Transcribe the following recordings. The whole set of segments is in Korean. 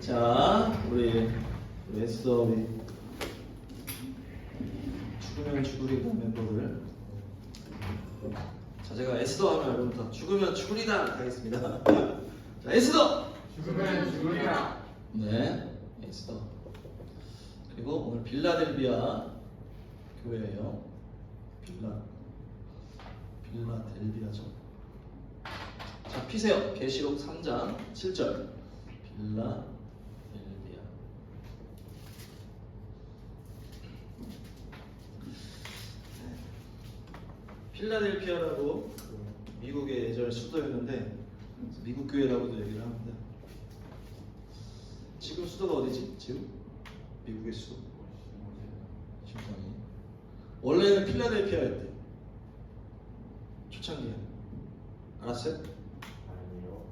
자, 우리 에스더 우리 죽으면 죽으리다 멤버들. 자, 제가 에스더 하면 여러분 다 죽으면 죽으리다 하겠습니다. 자, 에스더. 죽으면 죽으리라. 네, 에스더. 그리고 오늘 빌라델비아 교회예요. 빌라델비아죠. 자, 피세요. 계시록 3장 7절. 빌라델비아. 필라델피아라고 미국의 예전 수도였는데 미국 교회라고도 얘기를 합니다. 지금 수도가 어디지? 지금 미국의 수도. 심상이. 원래는 필라델피아였대. 초창기에. 알았어요? 아니요.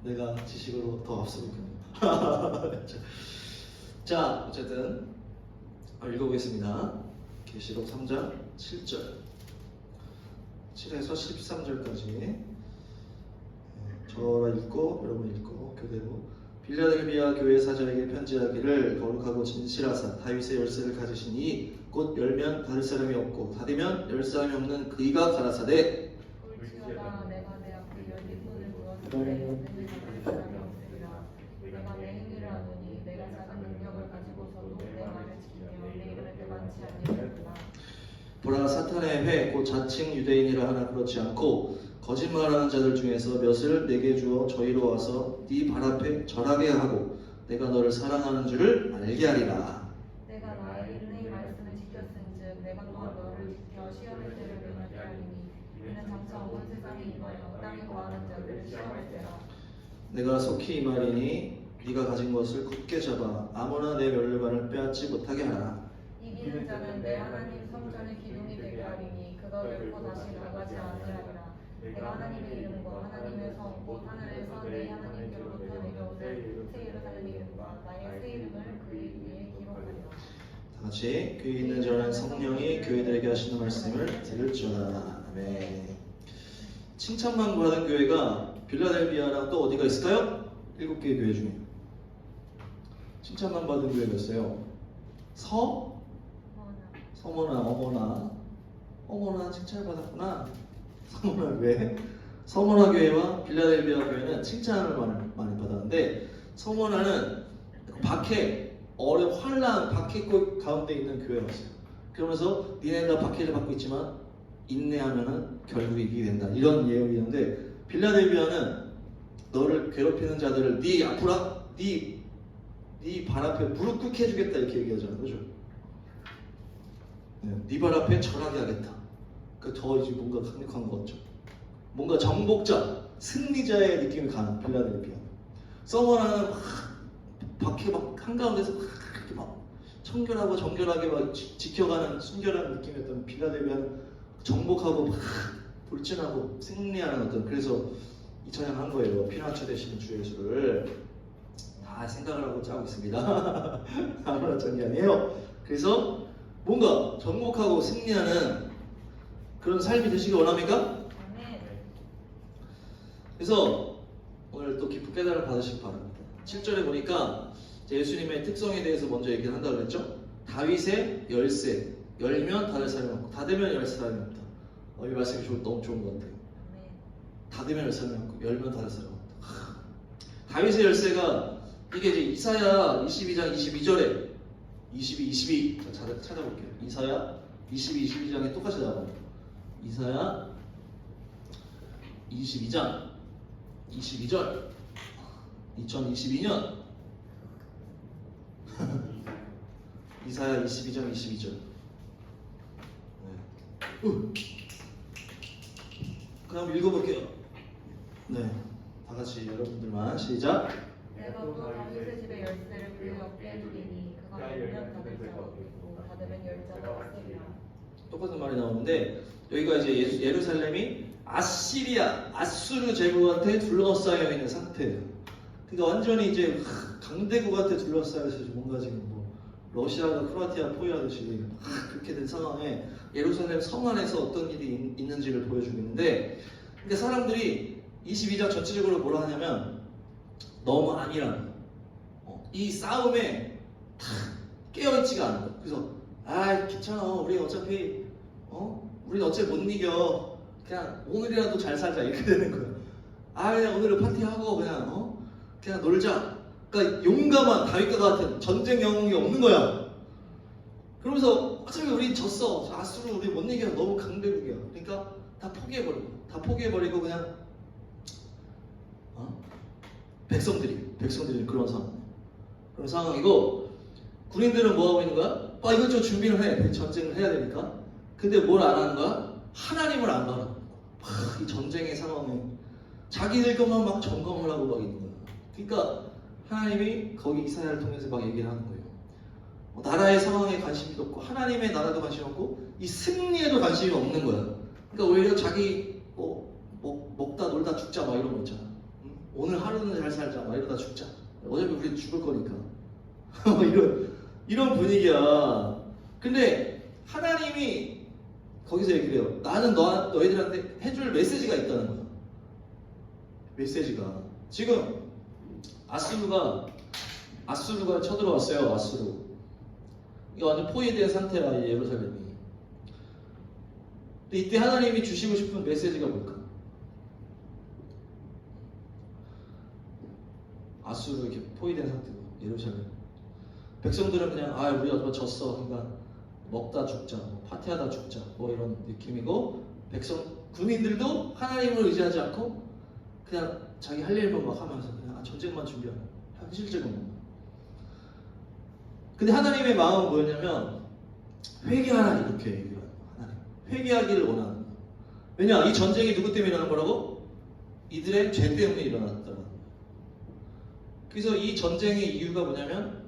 내가 지식으로 더 앞서고 있군요. 자, 어쨌든 읽어보겠습니다. 계시록 3장 7절 7에서 13절까지 저라 읽고 여러분 읽고 교대로. 빌라델비아 교회 사장에게 편지하기를 거룩하고 진실하사 다윗의 열쇠를 가지시니 곧 열면 닫을 사람이 없고 닫으면 열 사람이 없는 그이가 가라사대 볼지어다 내가 내 앞에 열린 문을 두었으되 열쇠를 닫을 사람이 없으리라. 내가 내 행위를 아노니 내가 작은 능력을 가지고서도 내 말을 지키며 내 이름을 대만치 아니하였구나. 보라, 사탄의 회 곧 자칭 유대인이라 하나 그렇지 않고 거짓말하는 자들 중에서 몇을 내게 주어 저희로 와서 네 발 앞에 절하게 하고 내가 너를 사랑하는 줄을 알게 하리라. 내가 나의 이름의 말씀을 지켰은즉 내가 또한 너를 지켜 시험의 때를 면하게 하리니 이는 장차 온 세상에 임하여 땅에 거하는 자들을 시험할 때라. 내가 속히 이말이니 네가 가진 것을 굳게 잡아 아무나 내 멸류관을 빼앗지 못하게 하라. 이기는 자는 내 하나님 성전의 기둥이 되게 하리니 그가 결코 다시 나가지 아니하리라. 내가 하나님의 이름과 하나님의 성 곧 하늘에서 내 하나님께로부터 내려오는 새 예루살렘의 이름과 나의 새 이름을 그 위에 기록하리라. 다 같이 귀 있는 자는 성령이 교회들에게 하시는 말씀을 들을지어다. 아멘. 칭찬만 받은 교회가 빌라델비아랑 또 어디가 있을까요? 7개의 교회 중에 칭찬만 받은 교회가 있어요. 서머나 어머나 칭찬받았구나. 서머나 교회. 서머나 교회와 빌라델비아 교회는 칭찬을 많이 받았는데 서머나는 박해 환란 박해골 가운데 있는 교회였어요. 그러면서 니네 다 박해를 받고 있지만 인내하면은 결국 이기게 된다 이런 예언이었는데 빌라델비아는 너를 괴롭히는 자들을 네 앞으로 네 발 앞에 무릎 꿇게 해주겠다 이렇게 얘기하잖아요, 그죠? 네 발 앞에 절하게 하겠다. 그러니까 더 이제 뭔가 강력한 것 같죠. 뭔가 정복자, 승리자의 느낌이 가는 빌라델비아. 서머나는 박해 막 한가운데서 이렇게 막 청결하고 정결하게 막 지켜가는 순결한 느낌이었던 빌라델비아는 정복하고 막 돌진하고 승리하는 어떤, 그래서 이 찬양한 거예요. 피난처 되시는 주 예수를 다 생각을 하고 짜고 있습니다. 아무나 짠 게 아니에요. 그래서 뭔가 정복하고 승리하는 그런 삶이 되시기 원합니까? 아멘. 그래서 오늘 또 깊은 깨달음을 받으시기 바랍니다. 7절에 보니까 예수님의 특성에 대해서 먼저 얘기를 한다고 그랬죠. 다윗의 열쇠, 열면 닫을 사람이 없고 닫으면 열 사람이 없다. 이 말씀이 너무 좋은 것 같아요. 아멘. 닫으면 열 사람이 없고 열면 닫을 사람이 없다. 다윗의 열쇠가 이게 이제 이사야 22장 22절에 22 찾아볼게요. 이사야 22장에 똑같이 나와요. 이사야 22장 22절 2022년 이사야 22장 22절. 그럼 읽어볼게요. 네, 다 같이 여러분들만 시작. 내가 또 다윗의 집의 열쇠를 그의 어깨에 두리니 그가 열면 닫을 자가 없고 닫으면 열 자가 없으리라. 똑같은 말이 나오는데 여기가 이제 예루살렘이 아수르 제국한테 둘러싸여 있는 상태예요. 그러니까 완전히 이제 강대국한테 둘러싸여서 뭔가 지금 뭐 러시아가 크로아티아 포위하듯이 막 그렇게 된 상황에 예루살렘 성 안에서 어떤 일이 있는지를 보여주고 있는데, 그러니까 사람들이 22장 전체적으로 뭐라 하냐면 너무 아니라는 거예요. 이 싸움에 다 깨어있지가 않은 거예요. 그래서 괜찮아, 우리 어차피 우리 어차피 못 이겨, 그냥 오늘이라도 잘 살자, 이렇게 되는 거예요. 그냥 오늘은 파티하고 그냥 놀자. 그러니까 용감한 다윗과 같은 전쟁 영웅이 없는 거야. 그러면서 어차피 우리 졌어, 아수르 우리 못 이겨, 너무 강대국이야. 그러니까 다 포기해버리고 그냥 백성들이 그런 상황이고, 군인들은 뭐 하고 있는 거야? 이것저것 준비를 해, 전쟁을 해야 되니까. 근데 뭘 안 하는 거야? 하나님을 안 바라보는 거야. 이 전쟁의 상황에 자기들 것만 막 점검을 하고 막 있는 거야. 그러니까 하나님이 거기 이사야를 통해서 막 얘기를 하는 거예요. 나라의 상황에 관심이 없고, 하나님의 나라도 관심이 없고, 이 승리에도 관심이 없는 거야. 그러니까 오히려 자기 먹다 놀다 죽자 막 이런 거 있잖아. 오늘 하루는 잘 살자 막 이러다 죽자. 어차피 우리 죽을 거니까. 이런 분위기야. 근데 하나님이 거기서 얘기를 해요. 나는 너희들한테 해줄 메시지가 있다는 거야. 메시지가. 지금 아수르가 쳐들어왔어요. 아수르. 이거 완전 포위된 상태라, 예루살렘이. 근데 이때 하나님이 주시고 싶은 메시지가 뭘까? 아수르 이렇게 포위된 상태고, 예루살렘. 백성들은 그냥 우리 어쩌 졌어, 그러니까 먹다 죽자, 파티하다 죽자, 뭐 이런 느낌이고, 군인들도 하나님을 의지하지 않고 그냥 자기 할 일만 막 하면서 그냥 전쟁만 준비하고, 현실적인 거. 근데 하나님의 마음은 뭐였냐면 회개하라, 이렇게 얘기를 해요. 하나님 회개하기를 원하는 거예요. 왜냐? 이 전쟁이 누구 때문에 일어난 거라고? 이들의 죄 때문에 일어났다는 거예요. 그래서 이 전쟁의 이유가 뭐냐면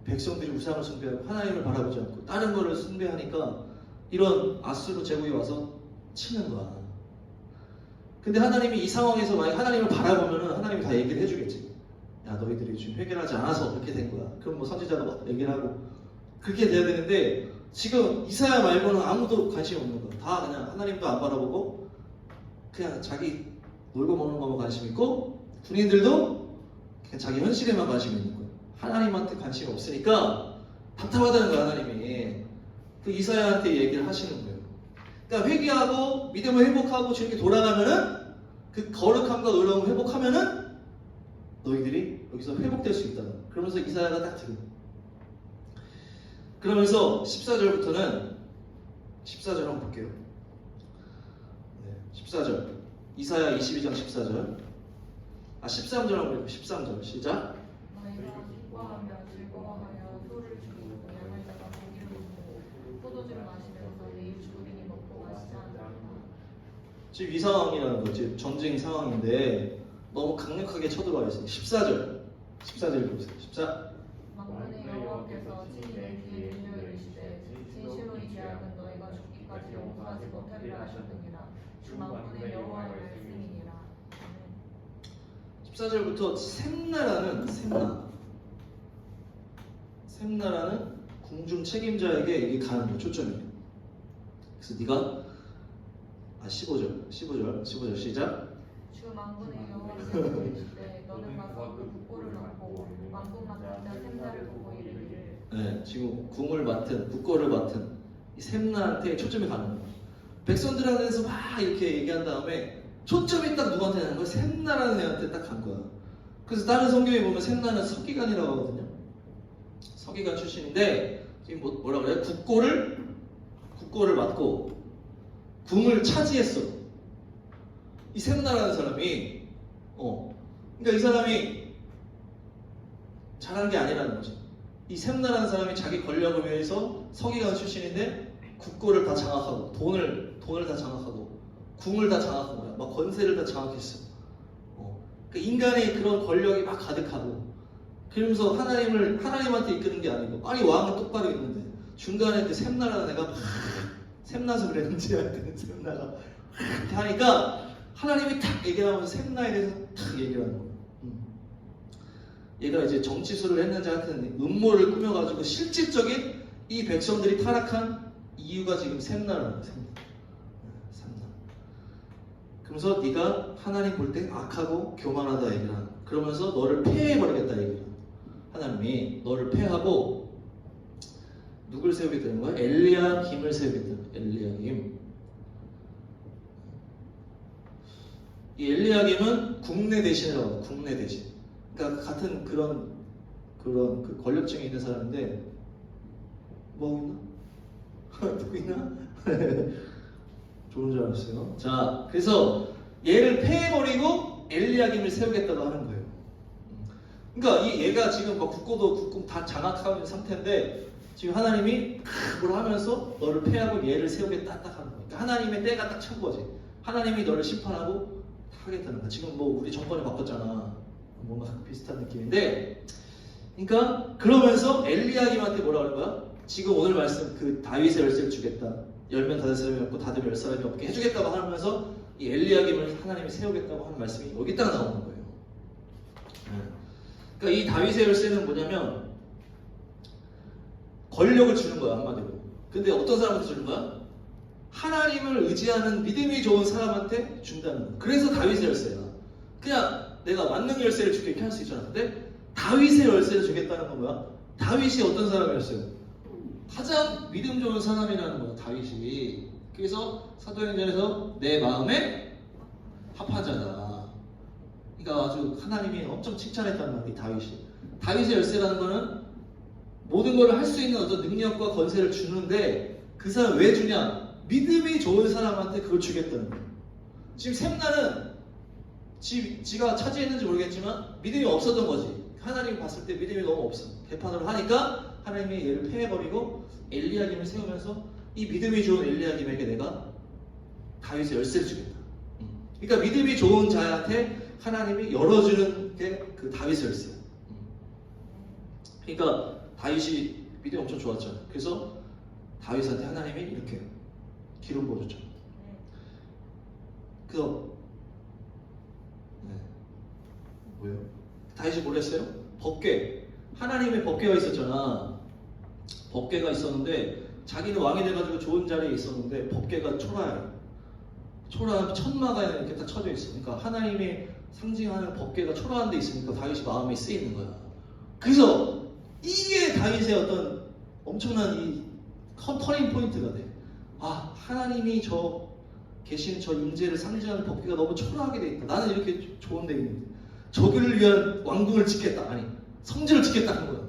백성들이 우상을 숭배하고 하나님을 바라보지 않고 다른 거를 숭배하니까 이런 아수르 제국이 와서 치는 거야. 근데 하나님이 이 상황에서 만약 하나님을 바라보면은 하나님이 다 얘기를 해주겠지. 야, 너희들이 지금 회개를 하지 않아서 그렇게 된 거야. 그럼 뭐 선지자가 막 얘기를 하고 그렇게 돼야 되는데, 지금 이사야 말고는 아무도 관심이 없는 거야. 다 그냥 하나님도 안 바라보고 그냥 자기 놀고 먹는 것만 관심 있고, 군인들도 그냥 자기 현실에만 관심이 있는 거야. 하나님한테 관심이 없으니까 답답하다는 거야. 하나님이 그 이사야한테 얘기를 하시는 거예요. 그러니까 회개하고 믿음을 회복하고 저렇게 돌아가면은, 그 거룩함과 의로움을 회복하면은 너희들이 여기서 회복될 수 있다. 그러면서 이사야가 딱 들은. 그러면서 14절부터는 14절 한번 볼게요. 14절. 이사야 22장 14절. 13절 한번 볼게요. 13절 시작. 너희가 기뻐하며 즐거워하여 소를 죽이고 양을 잡아 고기를 먹고 포도주를 마시면서 내 주인이 먹고 마시지 않는다. 지금 이 상황이라는 거, 지금 전쟁 상황인데 너무 강력하게 쳐들어와 있어요. 14절 보세요. 14. 만군의 여호와께서 친히 내 귀에 들려 이르시되 진실로 이 계약은 너희가 죽기까지 용서하지 못하리라 하셨느니라. 주 만군의 여호와의 말씀이니라. 14절부터 셈나라는 궁중 책임자에게 이게 가는 거 초점이에요. 그래서 네가 15절 시작. 주 만군의 여호와께서 이르시되 너는 가서 그 국고를 얻고 만군 맡은 자 셈나를 보고 이르기를. 네, 지금 궁을 맡은, 국고를 맡은 이 셈나한테 초점이 가는 거예요. 백성들한테서 막 이렇게 얘기한 다음에 초점이 딱 누구한테 가는 거야? 셈나라는 애한테 딱 간 거야. 그래서 다른 성경에 보면 셈나는 서기관이라고 하거든요. 서기관 출신인데 지금 뭐라 그래요? 국고를 맡고 궁을 차지했어. 이 셈나라는 사람이 그러니까 이 사람이 잘한 게 아니라는 거죠. 이 셈나라는 사람이 자기 권력을 위해서 서기관 출신인데 국고를 다 장악하고 돈을 다 장악하고 궁을 다 장악한 거야. 막 권세를 다 장악했어. 그러니까 인간의 그런 권력이 막 가득하고, 그러면서 하나님한테 이끄는 게 아니고, 아니 왕은 똑바로 있는데 중간에 그 셈나라는 애가 막 셈나서 그랬는지 하여튼 셈나가 이렇게 하니까 하나님이 탁 얘기하면서 셈나에 대해서 탁 얘기를 하는 거예요. 얘가 이제 정치술을 했는지 하여튼 음모를 꾸며가지고 실질적인 이 백성들이 타락한 이유가 지금 샘나라는 거야. 샘나. 그러면서 네가 하나님 볼 때 악하고 교만하다 얘기를 하는 거야. 그러면서 너를 폐해버리겠다 얘기를 하는 거야. 하나님이 너를 폐하고 누굴 세우겠다는 거야? 엘리야김을 세우겠다는 거야. 엘리야김. 이 엘리야김은 국내 대신이라고 해요. 국내 대신. 그러니까 같은 그런 그 권력층에 있는 사람인데 뭐 있나? 누구 있나? 좋은 줄 알았어요. 자, 그래서 얘를 폐해버리고 엘리야김을 세우겠다고 하는 거예요. 그러니까 얘가 지금 막 국고도 국궁 다 장악하고 있는 상태인데 지금 하나님이 뭘 하면서 너를 폐하고 얘를 세우겠다 딱 하는 거예요. 그러니까 하나님의 때가 딱 찬 거지. 하나님이 너를 심판하고 하겠다는 거야. 지금 뭐 우리 정권이 바꿨잖아. 뭔가 비슷한 느낌인데, 그러니까 그러면서 엘리야김한테 뭐라 그런 거야? 지금 오늘 말씀 그 다윗의 열쇠를 주겠다. 열면 닫을 사람이 없고 닫으면 열 사람이 없게 해주겠다고 하면서 이 엘리야김을 하나님이 세우겠다고 하는 말씀이 여기 딱 나오는 거예요. 그러니까 이 다윗의 열쇠는 뭐냐면 권력을 주는 거야 한마디로. 근데 어떤 사람한테 주는 거야? 하나님을 의지하는 믿음이 좋은 사람한테 준다는 거야. 그래서 다윗의 열쇠야. 그냥 내가 만능 열쇠를 줄게 이렇게 할 수 있잖아. 근데 다윗의 열쇠를 주겠다는 건 뭐야? 다윗이 어떤 사람이었어요? 가장 믿음 좋은 사람이라는 거야 다윗이. 그래서 사도행전에서 내 마음에 합하자다. 그러니까 아주 하나님이 엄청 칭찬했다는 거야 이 다윗이. 다윗의 열쇠라는 거는 모든 걸 할 수 있는 어떤 능력과 권세를 주는데 그 사람 왜 주냐? 믿음이 좋은 사람한테 그걸 주겠다는 거야. 지금 샘나는 지가 차지했는지 모르겠지만 믿음이 없었던 거지. 하나님 봤을 때 믿음이 너무 없어. 개판으로 하니까 하나님이 얘를 폐해버리고 엘리야김을 세우면서 이 믿음이 좋은 엘리야김에게 내가 다윗의 열쇠를 주겠다. 그러니까 믿음이 좋은 자한테 하나님이 열어주는 게 그 다윗의 열쇠야. 그러니까 다윗이 믿음이 엄청 좋았잖아. 그래서 다윗한테 하나님이 이렇게 기름 부어줬잖아. 그래서 뭐예요? 다윗이 뭘 했어요? 법궤. 하나님의 법궤가 있었잖아. 법궤가 있었는데 자기는 왕이 돼가지고 좋은 자리에 있었는데 법궤가 초라해. 초라한 천마가 이렇게 딱 쳐져 있어. 그러니까 하나님이 상징하는 법궤가 초라한 데 있으니까 다윗이 마음이 쓰이는 거야. 그래서 이게 다윗의 어떤 엄청난 이 터닝 포인트가 돼. 아, 하나님이 저 계신 저 임재를 상징하는 법궤가 너무 초라하게 돼 있다. 나는 이렇게 좋은 데 있는데 저기를 위한 왕궁을 짓겠다. 아니, 성전을 짓겠다 한 거야.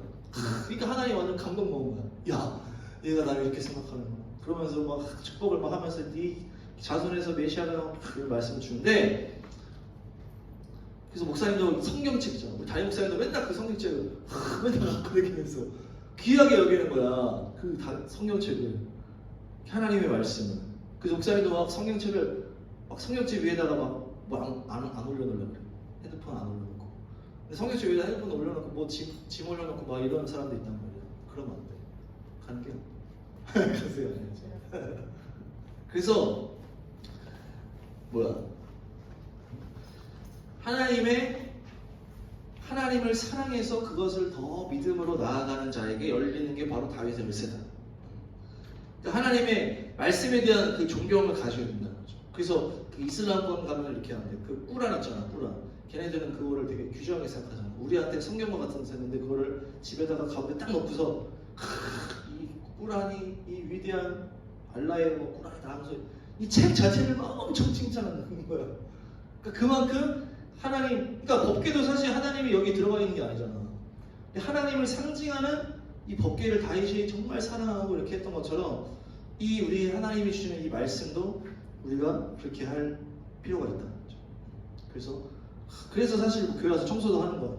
그러니까 하나님 완전 감동 먹은 거야. 야, 얘가 나를 이렇게 생각하는 거야. 그러면서 막 축복을 막 하면서 네 자손에서 메시아가 그 말씀을 주는데, 그래서 목사님도 성경책 있잖아. 우리 담임 목사님도 맨날 그 성경책을 맨날 갖고 다니면서 귀하게 여기는 거야. 그 성경책을, 하나님의 말씀을. 그래서 목사님도 막 성경책을 막 성경책 위에다가 막 뭐 안 올려놓으려고 그래. 핸드폰 안 올려놓고. 근데 성경책 위에다 핸드폰 올려놓고 뭐 짐 올려놓고 막 이런 사람도 있단 말이야. 그러면 안 돼. 간겨. 그러세요. 그래서 뭐야? 하나님을 사랑해서 그것을 더 믿음으로 나아가는 자에게 열리는 게 바로 다윗의 열쇠다. 그러니까 하나님의 말씀에 대한 그 존경을 가져야 된다는 거죠. 그래서 그 이슬람권 가면 이렇게 하는데 그 꾸란 있잖아, 꾸란. 걔네들은 그거를 되게 귀중하게 생각하잖아. 우리한테 성경과 같은 세는데 그거를 집에다가 가운데 딱 놓고서 이 꾸란이 이 위대한 알라의 뭐 꾸란이다 하면서 이 책 자체를 막 엄청 칭찬하는 거야. 그러니까 그만큼 하나님, 그러니까 법궤도 사실 하나님이 여기 들어가 있는 게 아니잖아. 근데 하나님을 상징하는 이 법궤를 다윗이 정말 사랑하고 이렇게 했던 것처럼 이 우리 하나님이 주시는 이 말씀도 우리가 그렇게 할 필요가 있다는 거죠. 그래서 사실 교회 와서 청소도 하는 거야.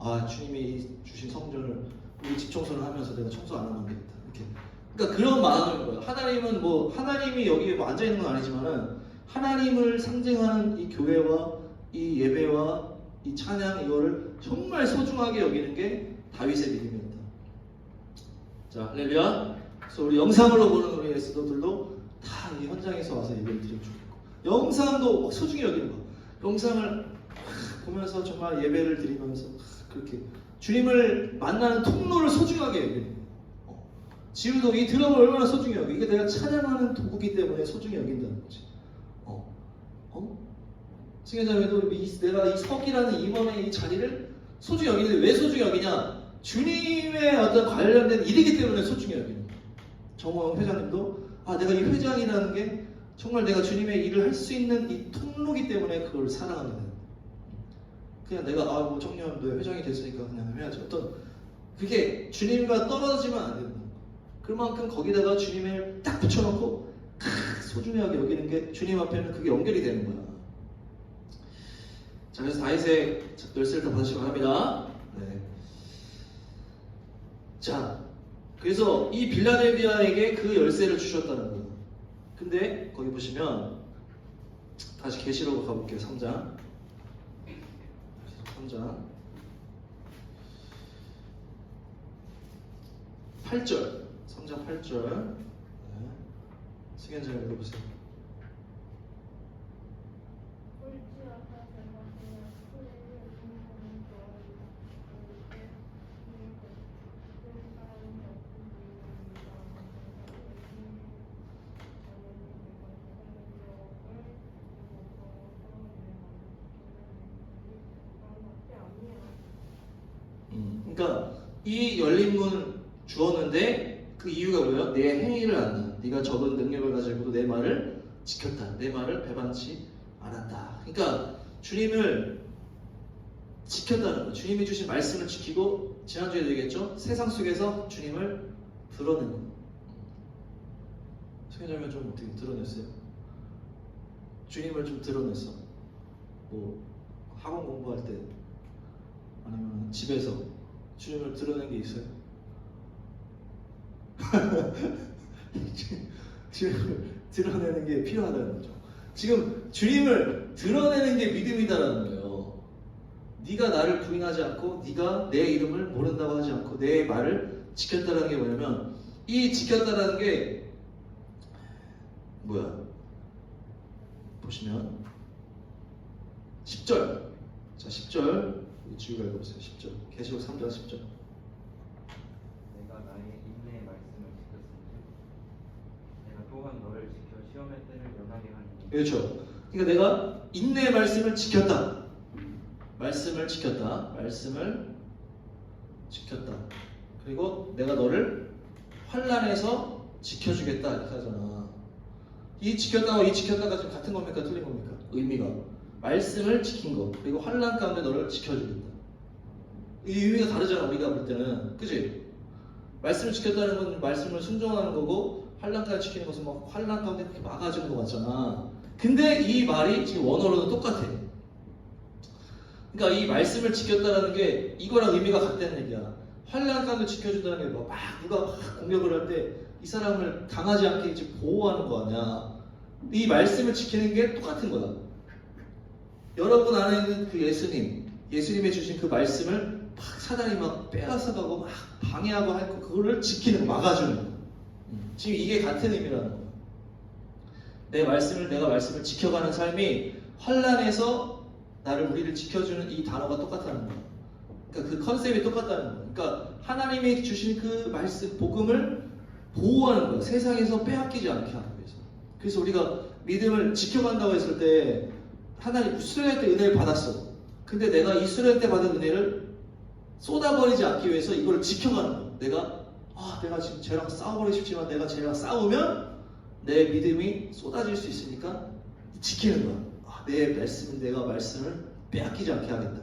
아, 주님이 주신 성전을 우리 집 청소를 하면서 내가 청소 안 하면 안 되겠다. 이렇게. 그러니까 그런 마음인 거예요. 하나님은 뭐 하나님이 여기에 뭐 앉아 있는 건 아니지만은 하나님을 상징하는 이 교회와 이 예배와 이 찬양 이거를 정말 소중하게 여기는 게 다윗의 믿음이었다. 자, 할렐루야. 그래서 우리 영상으로 보는 우리 에스더들도 다 이 현장에서 와서 예배를 드리면 좋겠고, 영상도 소중히 여기는 거. 영상을 보면서 정말 예배를 드리면서 그렇게 주님을 만나는 통로를 소중하게 여기는 거예요. 지우도 이 드럼을 얼마나 소중히 여겨. 이게 내가 찬양하는 도구기 때문에 소중히 여긴다는 거지. 승현자매도 내가 이 석이라는 임원의 이 자리를 소중히 여기는데 왜 소중히 여기냐? 주님의 어떤 관련된 일이기 때문에 소중히 여기는 거예요. 정호영 회장님도 내가 이 회장이라는 게 정말 내가 주님의 일을 할 수 있는 이 통로기 때문에 그걸 사랑하게 되는 거예요. 그냥 내가 뭐 청년도 회장이 됐으니까 그냥 해야지. 어떤 그게 주님과 떨어지면 안 된다. 그만큼 거기다가 주님을 딱 붙여놓고 소중하게 여기는 게 주님 앞에는 그게 연결이 되는 거야. 자, 그래서 다윗의 열쇠를 다 받으시기 바랍니다. 네. 자, 그래서 이 빌라델비아에게 그 열쇠를 주셨다는 거예요. 근데 거기 보시면 다시 계시록으로 가볼게요. 3장 8절 3장 8절 승현자를 읽어보세요. 그러니까 이 열린 문 주었는데 그 이유가 뭐예요? 내 행위를 안다. 네가 적은 능력을 가지고도 내 말을 지켰다. 내 말을 배반치 않았다. 그러니까 주님을 지켰다는 거예요. 주님이 주신 말씀을 지키고 지난주에도 얘기했죠. 세상 속에서 주님을 드러내는 거예요. 승현자면 좀 어떻게 드러냈어요? 주님을 좀 드러냈어. 뭐 학원 공부할 때 아니면 집에서 주님을 드러낸 게 있어요? 주님을 드러내는 게 필요하다는 거죠. 지금 주님을 드러내는 게 믿음이다라는 거예요. 네가 나를 부인하지 않고 네가 내 이름을 모른다고 하지 않고 내 말을 지켰다는 게 뭐냐면 이 지켰다라는 게 뭐야? 보시면 10절 자 10절 지우가 읽어보세요. 10절 계시록 3장 10절 내가 나의 인내의 말씀을 지켰으니 내가 또한 너를 지켜 시험의 때를 면하게 하니. 그렇죠. 그러니까 내가 인내의 말씀을 지켰다. 말씀을 지켰다. 그리고 내가 너를 환난에서 지켜주겠다 이렇게 하잖아. 이 지켰다와 이 지켰다가 지금 같은 겁니까? 틀린 겁니까? 의미가 말씀을 지킨 거 그리고 환난 가운데 너를 지켜주겠다. 이 의미가 다르잖아. 우리가 볼 때는 그치? 말씀을 지켰다는 건 말씀을 순종하는 거고 환난까지 지키는 것은 막 환난 가운데 그렇게 막아주는 거 같잖아. 근데 이 말이 지금 원어로는 똑같아. 그러니까 이 말씀을 지켰다는 게 이거랑 의미가 같다는 얘기야. 환난 가운데 지켜준다는 게 막 누가 막 공격을 할 때 이 사람을 당하지 않게 이제 보호하는 거 아니야. 이 말씀을 지키는 게 똑같은 거야. 여러분 안에 있는 그 예수님이 주신 그 말씀을 막 사단이 막 빼앗아가고 막 방해하고 할 거 그거를 지키는 거, 막아주는 거. 지금 이게 같은 의미라는 거야. 내가 말씀을 지켜가는 삶이 환난에서 우리를 지켜주는 이 단어가 똑같다는 거야. 그러니까 그 컨셉이 똑같다는 거야. 그러니까 하나님이 주신 그 말씀, 복음을 보호하는 거야. 세상에서 빼앗기지 않게 하기 위해서. 그래서 우리가 믿음을 지켜간다고 했을 때 하나님 수련할 때 은혜를 받았어. 근데 내가 이 수련할 때 받은 은혜를 쏟아버리지 않기 위해서 이걸 지켜가는 거야. 내가 지금 쟤랑 싸워버리고 싶지만 내가 쟤랑 싸우면 내 믿음이 쏟아질 수 있으니까 지키는 거야. 내가 말씀을 빼앗기지 않게 하겠다.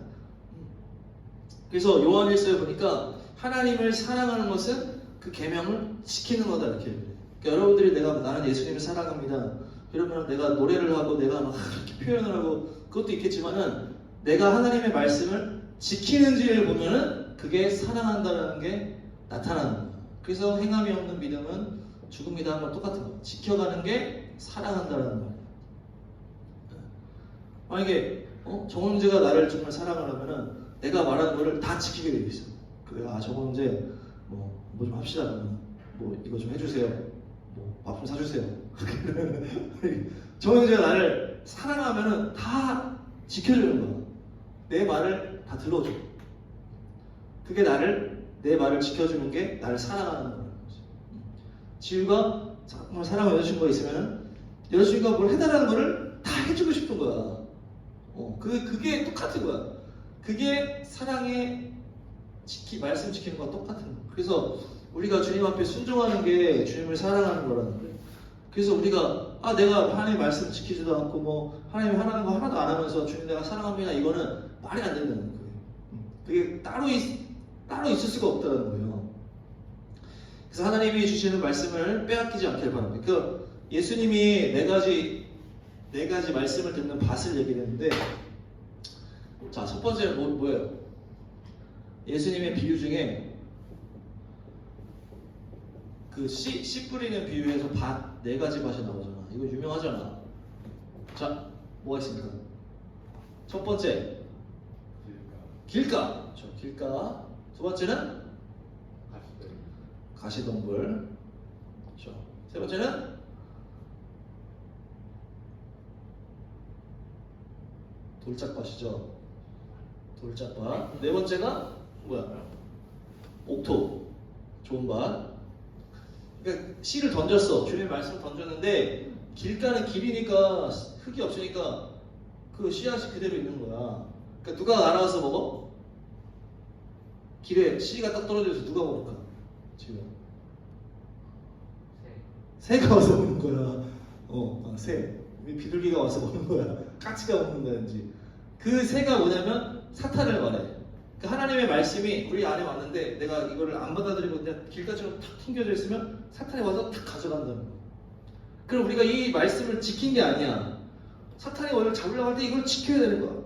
그래서 요한일서에 보니까 하나님을 사랑하는 것은 그 계명을 지키는 거다 이렇게. 그러니까 여러분들이 나는 예수님을 사랑합니다. 그러면 내가 노래를 하고 내가 막 이렇게 표현을 하고 그것도 있겠지만은 내가 하나님의 말씀을 지키는지를 보면은 그게 사랑한다는 게 나타나는 거야. 그래서 행함이 없는 믿음은 죽음이다 하는 건 똑같은 거야. 지켜가는 게 사랑한다는 거야. 만약에 정원재가 나를 정말 사랑을 하면은 내가 말하는 거를 다 지키게 돼 있어. 내가 정원재 뭐 좀 합시다. 뭐 이거 좀 해주세요. 뭐 밥 좀 사주세요. 정원재가 나를 사랑하면은 다 지켜주는 거야. 내 말을 다 들어줘. 그게 내 말을 지켜주는 게 나를 사랑하는 거라는 거죠. 지우가 정말 사랑하는 여자친구가 있으면 여자친구가 뭘 해달라는 거를 다 해주고 싶은 거야. 그게 똑같은 거야. 그게 사랑의 말씀 지키는 거와 똑같은 거야. 그래서 우리가 주님 앞에 순종하는 게 주님을 사랑하는 거라는 거예요. 그래서 우리가 내가 하나님의 말씀 지키지도 않고 뭐 하나님이 하라는 거 하나도 안 하면서 주님 내가 사랑합니다 이거는 말이 안 된다는 거예요. 그게 따로 있을 수가 없다는 거예요. 그래서 하나님이 주시는 말씀을 빼앗기지 않길 바랍니다. 그 예수님이 네 가지 말씀을 듣는 밭을 얘기했는데, 자, 첫 번째 뭐예요? 예수님의 비유 중에 그 씨 뿌리는 비유에서 밭 4가지 밭이 나오잖아. 이거 유명하잖아. 자, 뭐가 있습니까? 첫 번째 길가. 그렇죠. 길가. 두 번째는 가시덤불. 그렇죠. 세 번째는 돌짝밭이죠. 돌짝밭. 네 번째가 뭐야? 옥토. 좋은 밭. 그러니까 씨를 던졌어. 주님의 말씀을 던졌는데 길가는 길이니까 흙이 없으니까 그 씨앗이 그대로 있는 거야. 그러니까 누가 알아서 먹어? 길에 씨가 딱 떨어져서 누가 먹을까? 지금 새가 와서 먹는 거야. 새. 비둘기가 와서 먹는 거야. 까치가 먹는다든지. 그 새가 뭐냐면 사탄을 말해. 그 하나님의 말씀이 우리 안에 왔는데 내가 이거를 안 받아들이고 그냥 길가처럼 탁 튕겨져 있으면 사탄이 와서 탁 가져간다는 거야. 그럼 우리가 이 말씀을 지킨 게 아니야. 사탄이 원래 잡으려고 할 때 이걸 지켜야 되는 거야.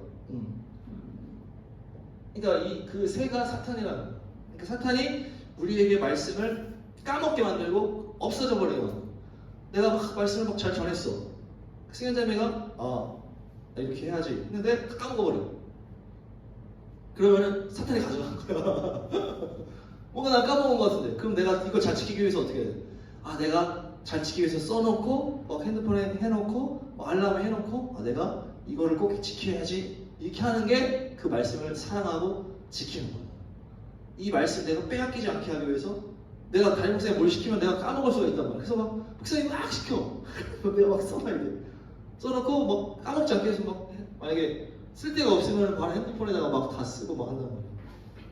그러니까 그 새가 사탄이라는 거야. 그러니까 사탄이 우리에게 말씀을 까먹게 만들고 없어져 버리게 만들어. 내가 막 말씀을 막 잘 전했어. 승현자매가 나 이렇게 해야지 했는데 까먹어버려. 그러면은 사탄이 가져간 거야. 뭔가 나 까먹은 것 같은데. 그럼 내가 이걸 잘 지키기 위해서 어떻게 해야 돼? 내가 잘 지키기 위해서 써놓고 핸드폰에 해놓고 알람을 해놓고 내가 이거를 꼭 지켜야지 이렇게 하는 게 그 말씀을 사랑하고 지키는 거야. 이 말씀 내가 빼앗기지 않게 하기 위해서 내가 담임 목사님 뭘 시키면 내가 까먹을 수가 있단 말이야. 그래서 막 목사님 막 시켜. 내가 막 써놔야 돼. 써놓고 막 까먹지 않게 해서 막 만약에 쓸 데가 없으면 바로 핸드폰에다가 막 다 쓰고 막 한단 말이야.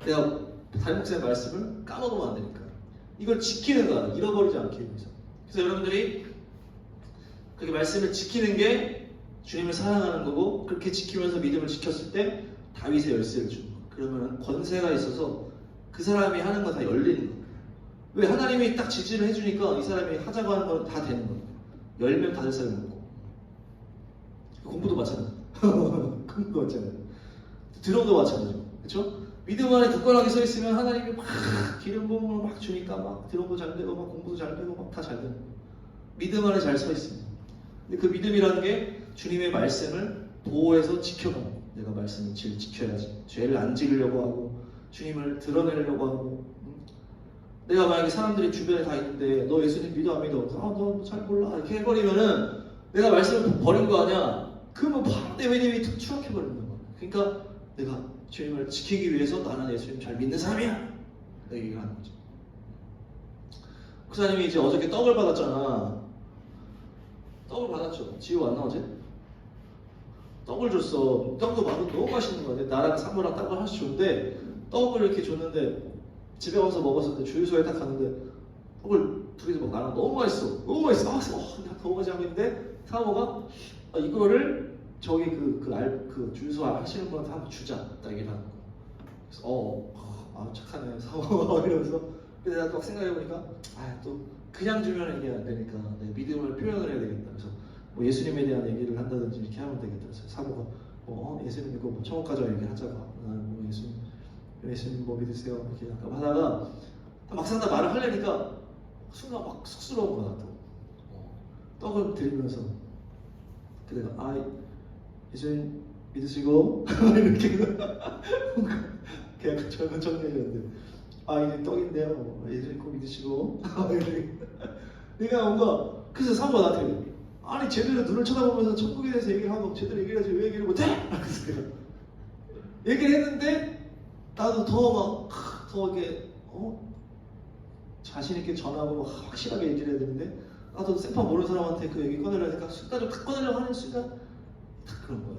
내가 담임 목사님 말씀을 까먹으면 안 되니까. 이걸 지키는 거야. 잃어버리지 않게 위해서. 그래서 여러분들이 그렇게 말씀을 지키는 게 주님을 사랑하는 거고, 그렇게 지키면서 믿음을 지켰을 때 다윗의 열쇠를 주는 거야. 그러면 권세가 있어서 그 사람이 하는 건 다 열리는 거야. 왜? 하나님이 딱 지지를 해주니까 이 사람이 하자고 하는 건 다 되는 거야. 열면 다 될 사람이 없고. 공부도 마찬가지야. 공부도 마찬가지야. 드럼도 마찬가지고. 그렇죠? 믿음 안에 굳건하게 서 있으면 하나님이 막 기름 부음을 막 주니까 막 드럼도 잘 되고 막 공부도 잘 되고 막 다 잘 되는 거야. 믿음 안에 잘 서 있습니다. 근데 그 믿음이라는 게 주님의 말씀을 보호해서 지켜가는 거야. 내가 말씀을 지켜야지. 죄를 안 지으려고 하고 주님을 드러내려고 하고. 내가 만약에 사람들이 주변에 다 있는데 너 예수님 믿어 안 믿어? 너 잘 몰라 이렇게 해버리면은 내가 말씀을 버린 거 아니야? 그러면 바로 내 믿음이 추락해버리는 거야. 그러니까 내가 주님을 지키기 위해서 나는 예수님 잘 믿는 사람이야. 내가 얘기를 하는 거죠. 목사님이 이제 어저께 떡을 받았잖아. 떡을 받았죠. 지우 왔나 어제? 떡을 줬어. 떡도 너무 맛있는 거야. 나랑 사모랑 떡을 하나씩 줬는데 떡을 이렇게 줬는데 집에 와서 먹었을 때 주유소에 딱 갔는데 떡을 둘이서 막 나랑 너무 맛있어. 너무 맛있어. 내가 너무 맛있어 하고 있는데 사모가 이거를 저기 그 주유소 하시는 분한테 한번 주자. 딱 얘기를 하는 거야. 그래서 착하네 사모가 이러면서. 근데 내가 또 생각해보니까 또 그냥 주면 이게 안 되니까 내 믿음을 표현을 해야 되겠다. 그래서 뭐 예수님에 대한 얘기를 한다든지 이렇게 하면 되겠다. 그래서 사모가 예수님 믿고 뭐 천국 가자 얘기 하자가. 뭐 예수님 뭐 믿으세요 이렇게 약간 하다가 막상 다 말을 하려니까 순간 막 쑥스러운 거야 또. 떡을 드리면서 내가 예수님 믿으시고 이렇게 그냥 젊은 청년이었는데 이제 떡인데요. 예수님 꼭 믿으시고 내가 뭔가 그래서 사모가 나한테 제대로 눈을 쳐다보면서 천국에 대해서 얘기를 하고 제대로 얘기를 하지 왜 얘기를 못해? 그래서 내가 얘기를 했는데 나도 더 막 더 이게 자신 있게 전하고 확실하게 얘기를 해야 되는데 나도 생판 모르는 사람한테 그 얘기 꺼내려니까 순간적으로 다 꺼내려고 하는 순간 다 그런 거야.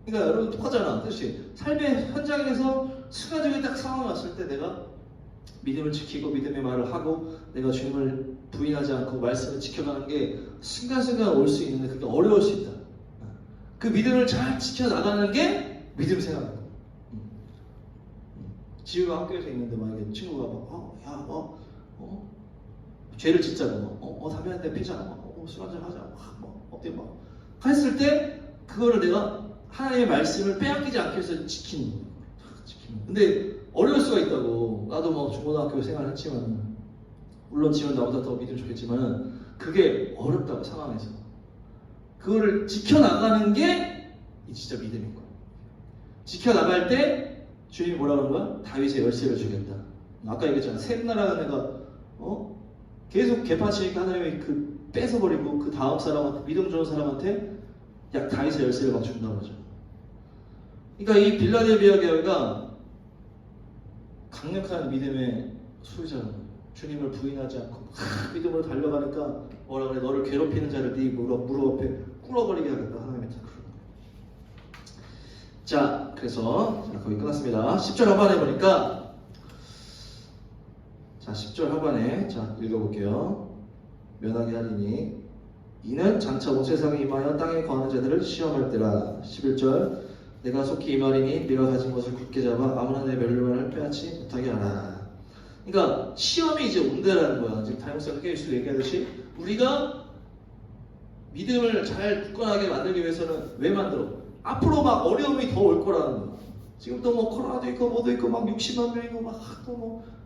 그러니까 여러분 똑같잖아. 그렇지? 삶의 현장에서 순간적인 딱 상황이 왔을 때 내가 믿음을 지키고 믿음의 말을 하고 내가 주님을 부인하지 않고 말씀을 지켜가는 게 순간순간 올 수 있는데 그게 어려울 수 있다. 그 믿음을 잘 지켜나가는 게 믿음 생활이야. 지우가 학교에서 있는데 만약에 친구가 죄를 짓자고 담배 한 대 피자, 술 한잔 하자, 어때 했을 때 그거를 내가 하나님의 말씀을 빼앗기지 않기 위해서 지키는 거예요. 근데 어려울 수가 있다고. 나도 중고등학교 생활했지만 물론 지금 나보다 더 믿으면 좋겠지만 그게 어렵다고 상황에서 그거를 지켜나가는 게 진짜 믿음인 거예요. 지켜나갈 때 주님이 뭐라 그런 거야? 다윗의 열쇠를 주겠다. 아까 얘기했잖아. 셋나라는 애가 계속 개판치니까 하나님이 그 뺏어버리고 그 다음 사람한테 믿음 좋은 사람한테 다윗의 열쇠를 막 준다고 그러죠. 그러니까 이 빌라델비아 교회가 강력한 믿음의 소유자라는 거예요. 주님을 부인하지 않고 믿음으로 달려가니까 뭐라 그래? 너를 괴롭히는 자를 네 무릎 앞에 꿇어버리게 하겠다. 하나님의 다 그런 거예요. 자, 그래서 거기 끝났습니다. 10절 하반에 보니까 자 10절 하반에 자 읽어볼게요. 면하게 하리니 이는 장차 온 세상에 임하여 땅에 거하는 자들을 시험할 때라. 11절 내가 속히 임하리니 네가 가진 것을 굳게 잡아 아무나 내 멸류관을 빼앗지 못하게 하라. 그러니까 시험이 이제 온다라는 거야. 지금 다영사 흑개일수 얘기하듯이 우리가 믿음을 잘 굳건하게 만들기 위해서는 왜 만들어? 앞으로 막 어려움이 더 올 거라는 거야. 지금 또 코로나도 있고 뭐도 있고 막 60만 명이고 막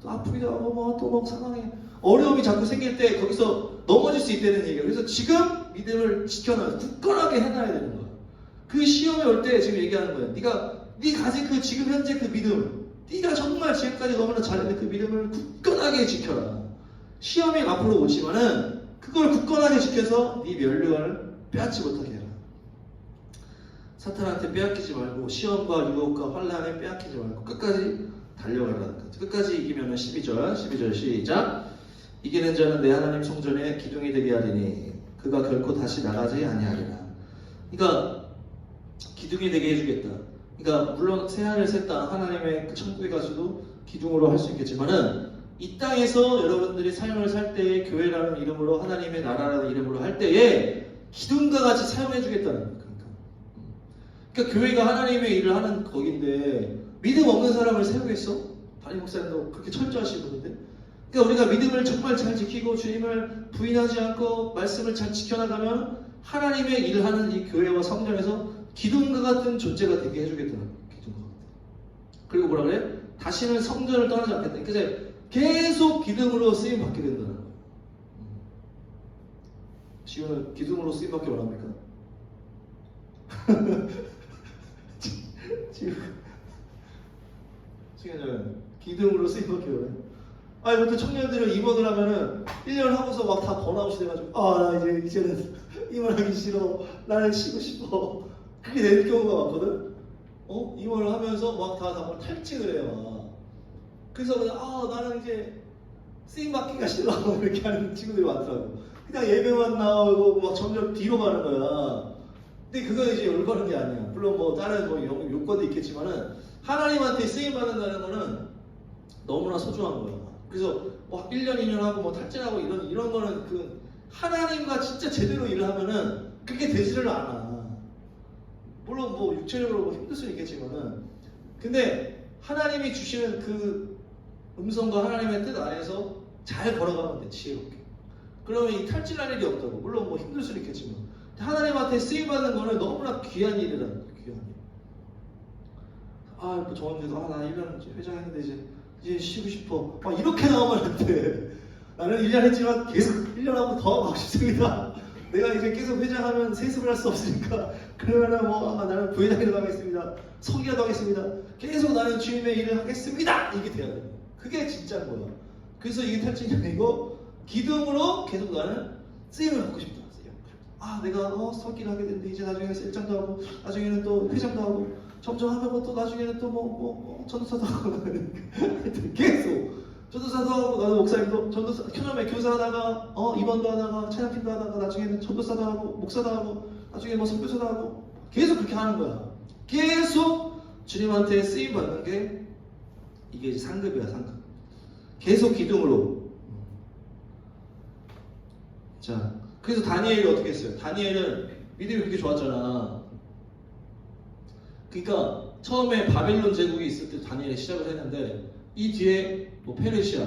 또 아프기도 하고 또 상황에 어려움이 자꾸 생길 때 거기서 넘어질 수 있다는 얘기야. 그래서 지금 믿음을 지켜놔 굳건하게 해놔야 되는 거야. 그 시험이 올 때 지금 얘기하는 거야. 네 가진 그 지금 현재 그 믿음, 네가 정말 지금까지 너무나 잘했는데 그 믿음을 굳건하게 지켜라. 시험이 앞으로 오지만은 그걸 굳건하게 지켜서 네 멸류관을 빼앗지 못하게 해라. 사탄한테 빼앗기지 말고 시험과 유혹과 환난에 빼앗기지 말고 끝까지 달려가라는 거죠. 끝까지 이기면은 12절 시작. 이기는 자는 내 하나님 성전에 기둥이 되게 하리니 그가 결코 다시 나가지 아니하리라. 그러니까 기둥이 되게 해주겠다. 그러니까 물론 새하늘 새 땅 하나님의 그 천국에 가서도 기둥으로 할 수 있겠지만은 이 땅에서 여러분들이 삶을 살 때에 교회라는 이름으로 하나님의 나라라는 이름으로 할 때에 기둥과 같이 사용해주겠다는 거예요. 그러니까 교회가 하나님의 일을 하는 거긴데 믿음 없는 사람을 세우겠어? 담임 목사님도 그렇게 철저하신 분인데. 그러니까 우리가 믿음을 정말 잘 지키고 주님을 부인하지 않고 말씀을 잘 지켜나가면 하나님의 일을 하는 이 교회와 성전에서 기둥과 같은 존재가 되게 해주겠다는 거예요. 기둥과 같은. 그리고 뭐라 그래? 다시는 성전을 떠나지 않겠다. 그러니까 계속 기둥으로 쓰임 받게 된다는 거예요. 지금은 기둥으로 쓰임 받기 원합니까? 지금 기둥으로 쓰임 받기 원해. 아니 보통 청년들은 임원을 하면은 1년 하고서 막 다 번아웃이 돼가지고 나 이제는 임원하기 싫어. 나는 쉬고 싶어. 그게 된 경우가 많거든. 임원을 하면서 막 다 탈직을 해요. 그래서 그냥 나는 이제 쓰임 받기가 싫어 이렇게 하는 친구들이 많더라고. 그냥 예배만 나오고 막 점점 뒤로 가는 거야. 근데 그건 이제 올바른 게 아니야. 물론 다른 요건도 있겠지만은 하나님한테 쓰임 받는다는 거는 너무나 소중한 거야. 그래서 1년 2년 하고 탈진하고 이런 거는 그 하나님과 진짜 제대로 일을 하면은 그게 되지를 않아. 물론 육체적으로 힘들 수는 있겠지만은 근데 하나님이 주시는 그 음성과 하나님의 뜻 안에서 잘 걸어가면 돼. 지혜롭게. 그러면 이 탈진할 일이 없다고. 물론 힘들 수는 있겠지만 하나님한테 쓰임받는 거는 너무나 귀한 일이라는 거예요. 귀한 일. 정원주도 나 1년 회장했는데 이제 쉬고 싶어. 이렇게 나오면 안 돼. 나는 1년 했지만 계속 1년 하고 더 하고 싶습니다. 내가 이제 계속 회장하면 세습을 할 수 없으니까 그러면은 나는 부회장이라도 하겠습니다. 성기라도 하겠습니다. 계속 나는 주님의 일을 하겠습니다. 이게 돼야 돼. 그게 진짜인 거야. 그래서 이게 탈진이 아니고 기둥으로 계속 나는 쓰임을 받고 싶다. 내가 설기를 하게 되는데 이제 나중에는 셀장도 하고 나중에는 또 회장도 하고 점점 하면 또 나중에는 또 전도사도 하고 하여튼 계속 전도사도 하고 나는 목사님도 전도사 처음에 교사하다가 임원도 하다가 찬양팀도 하다가 나중에는 전도사도 하고 목사도 하고 나중에 뭐 선교사도 하고 계속 그렇게 하는 거야. 계속 주님한테 쓰임 받는 게 이게 이제 상급이야, 상급. 계속 기둥으로. 자, 그래서 다니엘이 어떻게 했어요? 다니엘은 믿음이 그렇게 좋았잖아. 그러니까 처음에 바벨론 제국이 있을 때 다니엘이 시작을 했는데 이 뒤에 뭐 페르시아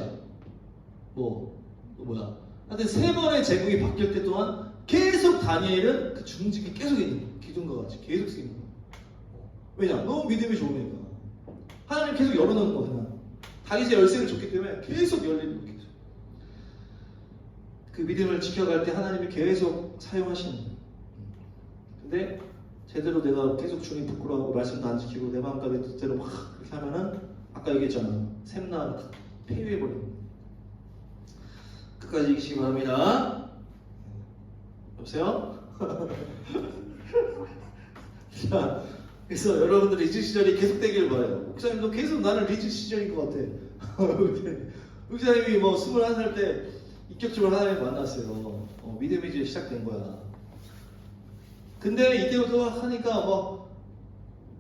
뭐야 하여튼 3번의 제국이 바뀔 때 동안 계속 다니엘은 그 중직이 계속 있는 거야. 기둥과 같이 계속 쓰이는 거야. 왜냐? 너무 믿음이 좋으니까 하나님 계속 열어놓는 거야. 그냥 다윗의 열쇠를 줬기 때문에 계속 열리는 거야. 계속. 그 믿음을 지켜갈 때 하나님이 계속 사용하시는 거야. 근데 제대로 내가 계속 주님 부끄러워하고 말씀도 안 지키고 내 마음까지 뜻대로 막 그렇게 하면은 아까 얘기했잖아. 샘나 폐위해버리는 거야. 끝까지 이기시기 바랍니다. 여보세요? 자, 그래서 여러분들 리즈 시절이 계속되길 바라요. 목사님도 계속 나는 리즈 시절인 것 같아. 목사님이 뭐 21살 때 인격적으로 하나님을 만났어요. 믿음이 이제 시작된 거야. 근데 이때부터 하니까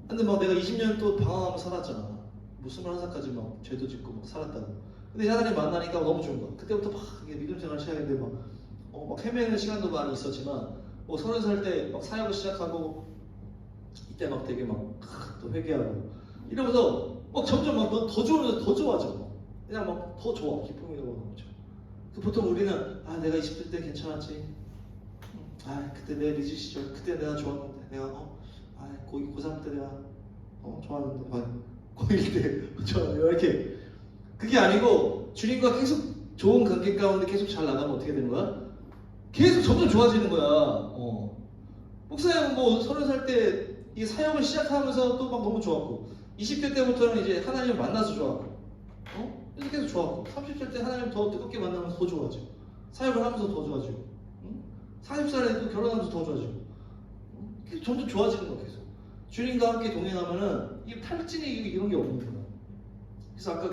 근데 내가 20년 또 방황하며 살았잖아. 뭐 21살까지 막 죄도 짓고 막 살았다고. 근데 하나님 만나니까 너무 좋은 거야. 그때부터 막 믿음 생활 시작했는데 막 헤매는 시간도 많이 있었지만 30살 때 막 사역을 시작하고 이때 막 되게 막 또 회개하고 이러면서 점점 더 좋으면서 더 좋아져. 그냥 더 좋아. 기쁨이 넘쳐. 보통 우리는 내가 20대 때 괜찮았지. 그때 내 리즈 시절 그때 내가 좋았는데 내가 고3 때 내가 좋았는데 고1 때 좋았는데 이렇게 그게 아니고 주님과 계속 좋은 관계 가운데 계속 잘 나가면 어떻게 되는 거야? 계속 점점 좋아지는 거야. 목사님은 30살 때 이 사역을 시작하면서 또 너무 좋았고 20대 때부터는 이제 하나님을 만나서 좋았고 그래서 계속 좋았고 30살 때 하나님 더 뜨겁게 만나면서 더 좋아지고 사역을 하면서 더 좋아지고 40살에 또 결혼하면서 더 좋아지고 계속 점점 좋아지는 거야. 계속 주님과 함께 동행하면은 이 탈진이 이런 게 없는 거야. 그래서 아까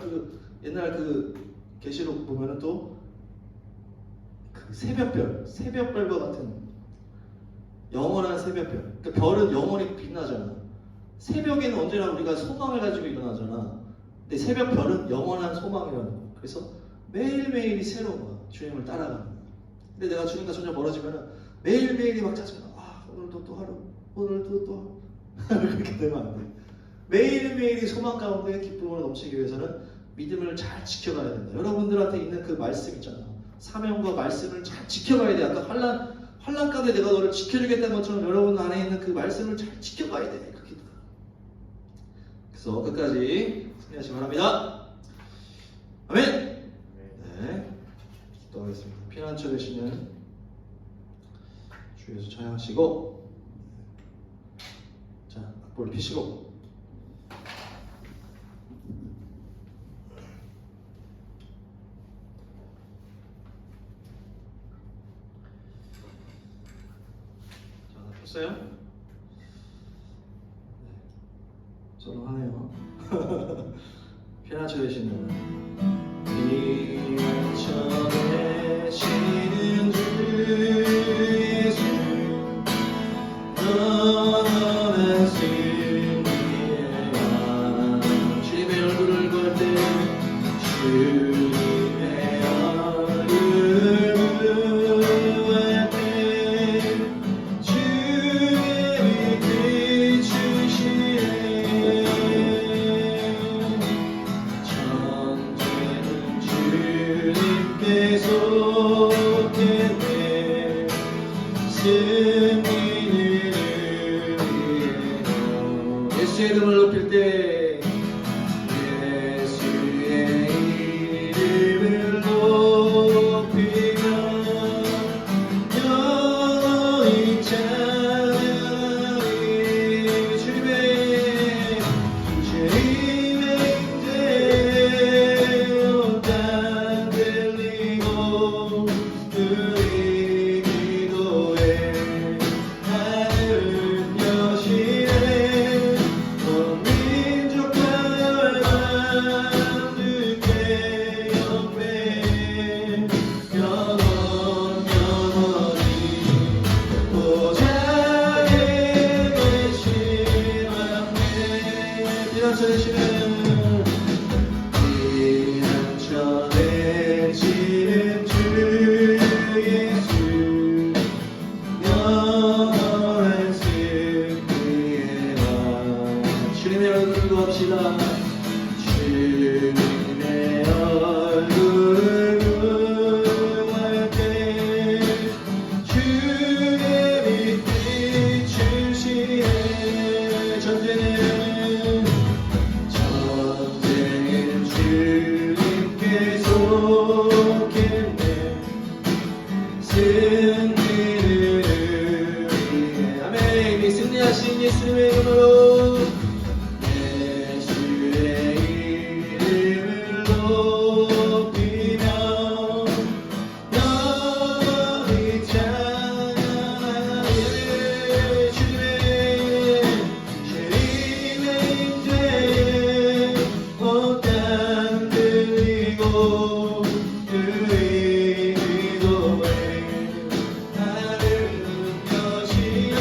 옛날 계시록 보면은 또 새벽별과 같은 영원한 새벽별. 그러니까 별은 영원히 빛나잖아. 새벽에는 언제나 우리가 소망을 가지고 일어나잖아. 근데 새벽별은 영원한 소망이라는 거야. 그래서 매일매일이 새로운 거야. 주님을 따라가는 거야. 근데 내가 주님과 점점 멀어지면은 매일매일이 막 짜증나. 오늘도 또 하루, 오늘도 또 하루. 그렇게 되면 안 돼. 매일매일이 소망 가운데 기쁨을 넘치기 위해서는 믿음을 잘 지켜가야 된다. 여러분들한테 있는 그 말씀 있잖아. 사명과 말씀을 잘 지켜가야 돼. 아까 환난 가운데 내가 너를 지켜주겠다는 것처럼 여러분 안에 있는 그 말씀을 잘 지켜가야 돼. 그렇게. 그래서 끝까지 승리하시기 바랍니다. 아멘. 네. 기도하겠습니다. 피난처 되시는 주에서 찬양하시고, 자, 악보를 피시고. 자, 폈어요? 네. 썰렁하네요. 피난처 되시는 피난처 되시는 주 예수 너는 승리의 왕. 주님의 얼굴을 볼 때 주님의 얼굴을 볼 때 주님이 비추시네. 전쟁은 주님께 속했네. 승리를 위해 예수의 이름을 높일 때 예수의 이름을 높이며 영원히 찬양하리. 주님의 인재로 땅 들리고 우리 기도에 하늘 여시네. 인사해주시면 지난전에 지는 주 예수 영원한 승리의 왕 주님의 얼굴을 구합시다. 주님의 얼굴을 구할 때 주의 빛 비추시네. 전쟁은 주님께 속했네. 승리를 위해 아멘. 이 승리하신 예수님의 이름으로 예수의 이름을 높이며 영원히 찬양하네. 주님의 임재에 온 땅 들리고 그의 기도에 하늘은 여시네.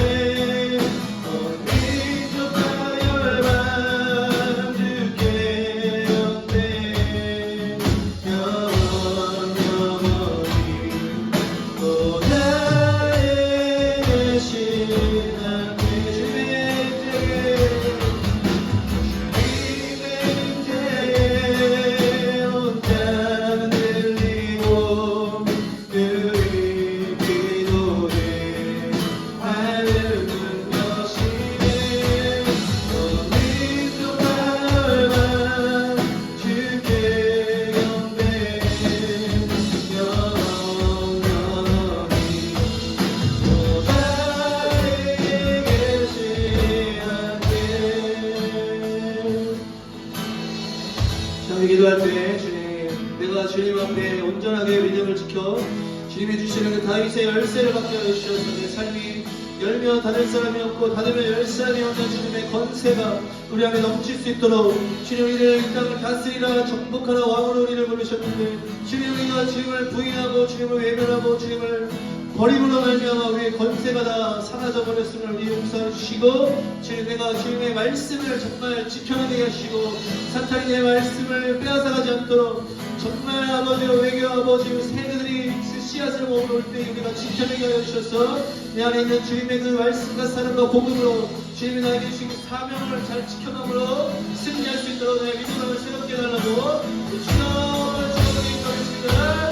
온 민족과 열방 주께 영대 영원히 또 나의 계신 하나님 주님의 온땅 들리고 그의 기도에 하늘은 여시네. 온 민족과 열방 주께 영대 영원히 또 나의 계신 하나님. 자, 기도할 때 주님, 내가 주님 앞에 온전하게 믿음을 지켜 주님이 주시는 그 다윗의 열쇠를 받게 하여 주셔서 내 삶이 열며 닫을 사람이 없고 닫으면 열 사람이 없는 주님의 권세가 우리 안에 넘칠 수 있도록 주님, 우리를 이 땅을 다스리라 정복하라 왕으로 우리를 부르셨는데 주님, 우리가 주님을 부인하고 주님을 외면하고 주님을 버림으로 말미암아 우리의 권세가 다 사라져 버렸음을 우리 용서해 주시고 주님, 내가 주님의 말씀을 정말 지켜내게 하시고 사탄이 내 말씀을 빼앗아가지 않도록 정말 아버지와 외교 아버지와 세대들이 그 씨앗을 먹으러 올 때 우리가 지켜내게 하여 주셔서 내 안에 있는 주님의 그 말씀과 사랑과 복음으로 주님이 나에게 주신 사명을 잘 지켜남으로 승리할 수 있도록 내 믿음을 새롭게 해달라고 주님을 기도하겠습니다.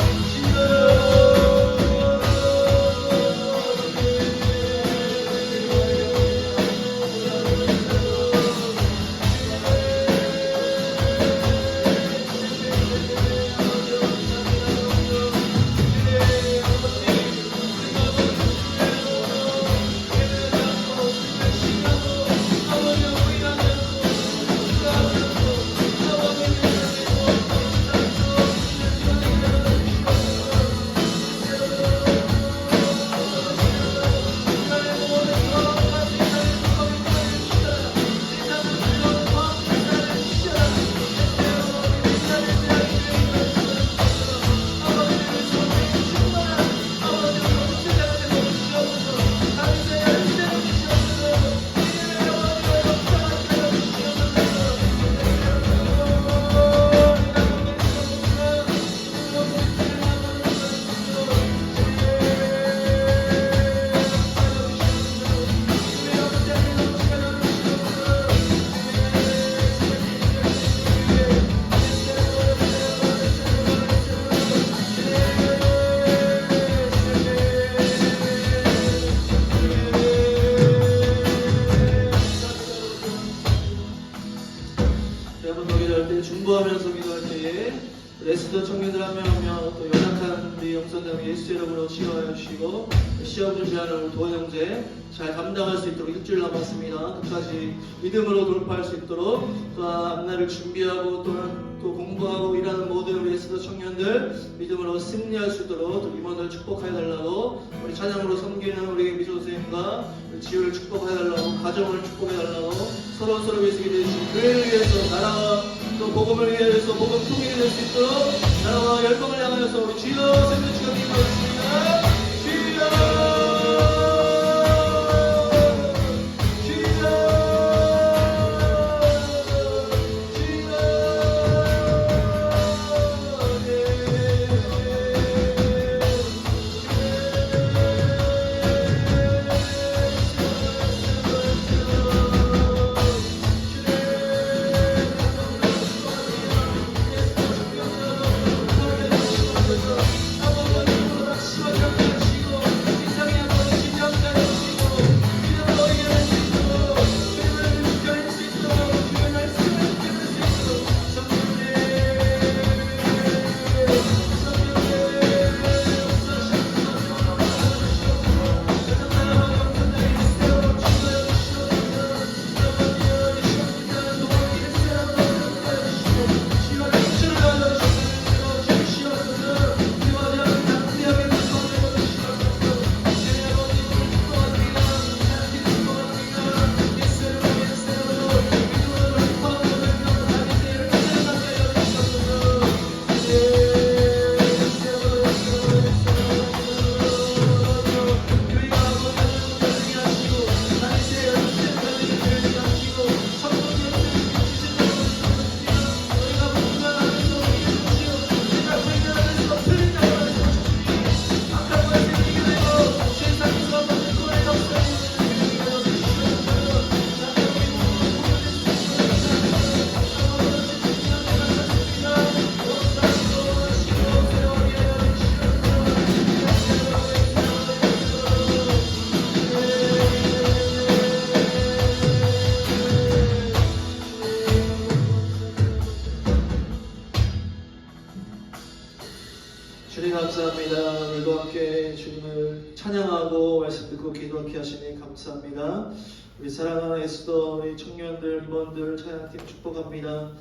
주님 중보하면서 기도할 때에 레스더 청년들 한 명 한 명 또 연약한 우리 영선장 예수 이름으로 치료하여 주시고 시험 준비하는 도원 형제 잘 감당할 수 있도록 일주일 남았습니다. 끝까지 믿음으로 돌파할 수 있도록 또 앞날을 준비하고 또 공부하고 일하는 모든 우리 레스더 청년들 믿음으로 승리할 수 있도록 또 임원들 축복해 달라고 우리 찬양으로 섬기는 우리 미조 선생님과 지효를 축복해 달라고 가정을 축복해 달라고 서로 위해서 기도해 주신 교회를 위해서 나라와 또 복음을 위해서 복음 통일이 될 수 있도록 나라와 열방을 향하여서 우리 주여 세대 주여 기도하겠습니다. 주여 주여 감사합니다. 우리 사랑하는 에스더 우리 청년들 임원들 찬양팀 축복합니다.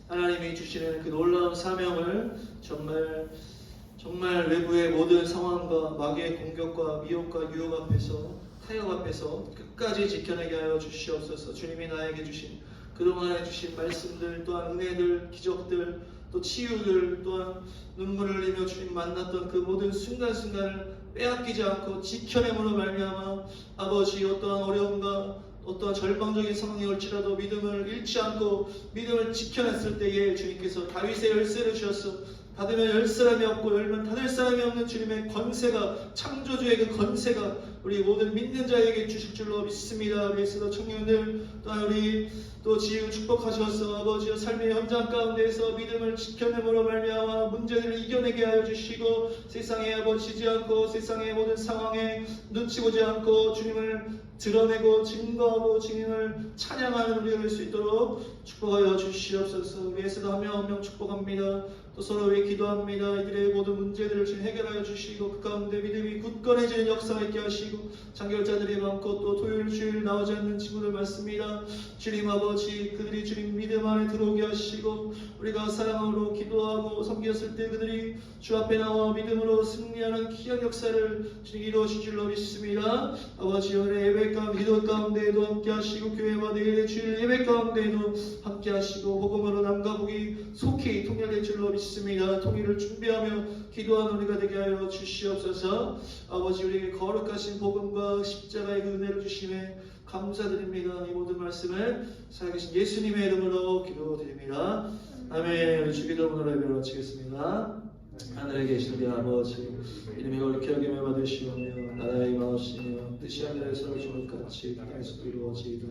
하나님이 주시는 그 놀라운 사명을 정말 외부의 모든 상황과 마귀의 공격과 미혹과 유혹 앞에서 타협 앞에서 끝까지 지켜내게 하여 주시옵소서. 주님이 나에게 주신 그동안에 주신 말씀들 또한 은혜들 기적들 또 치유들 또한 눈물을 흘리며 주님 만났던 그 모든 순간순간을 빼앗기지 않고 지켜냄으로 말미암아 아버지 어떠한 어려움과 어떠한 절망적인 상황이 올지라도 믿음을 잃지 않고 믿음을 지켜냈을 때에 주님께서 다윗의 열쇠를 주셔서 닫으면 열 사람이 없고 열면 닫을 사람이 없는 주님의 권세가 창조주의 그 권세가 우리 모든 믿는 자에게 주실 줄로 믿습니다. 우리 에스더 청년들 또한 우리 또 지유 축복하셔서 아버지의 삶의 현장 가운데에서 믿음을 지켜내므로 말미암아 문제들을 이겨내게 하여 주시고 세상에 아버지지 않고 세상의 모든 상황에 눈치 보지 않고 주님을 드러내고 증거하고 주님을 찬양하는 우리가 될 수 있도록 축복하여 주시옵소서. 우리 에스더 한 명 한 명 축복합니다. 또 서로 위해 기도합니다. 이들의 모든 문제들을 지금 해결하여 주시고 그 가운데 믿음이 굳건해지는 역사가 있게 하시고 장결자들이 많고 또 토요일 주일 나오지 않는 친구들 많습니다. 주님 아버지 그들이 주님 믿음 안에 들어오게 하시고 우리가 사랑으로 기도하고 섬겼을 때 그들이 주 앞에 나와 믿음으로 승리하는 귀한 역사를 주님 이루어질 줄로 믿습니다. 아버지 오늘 예배 가운데 기도 가운데에도 함께 하시고 교회와 내일의 주일 예배 가운데에도 함께 하시고 복음으로 남과 북이 속히 통일될 줄로 믿습니다. 통일을 준비하며 기도하는 우리가 되게 하여 주시옵소서. 아버지 우리에게 거룩하신 복음과 십자가의 그 은혜를 주심에 감사드립니다. 이 모든 말씀을 살아계신 예수님의 이름으로 기도드립니다. 아멘. 우리 주기도문으로 예배를 마치겠습니다. 하늘에 계신 우리 아버지 이름이 거룩히 여김을 받으시오며 나라의 임하옵시며 뜻이 하늘에서 주님같이 땅에서도 이루어지이다.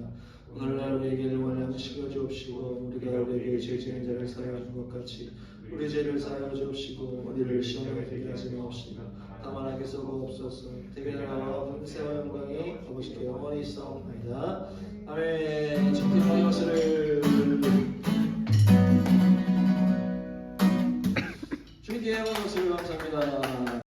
오늘날 우리에게 일용할 양식을 주옵시고 우리가 우리에게 죄 지은 자를 사하여 준 것 같이 우리 죄를 사하여 주옵시고 우리를 시험에 들게 하지 마옵시고 다만 악에서 구하옵소서. 대개는 나라와 권세와 영광이 아버지께 영원히 있사옵나이다. 아멘. 천국의 박수를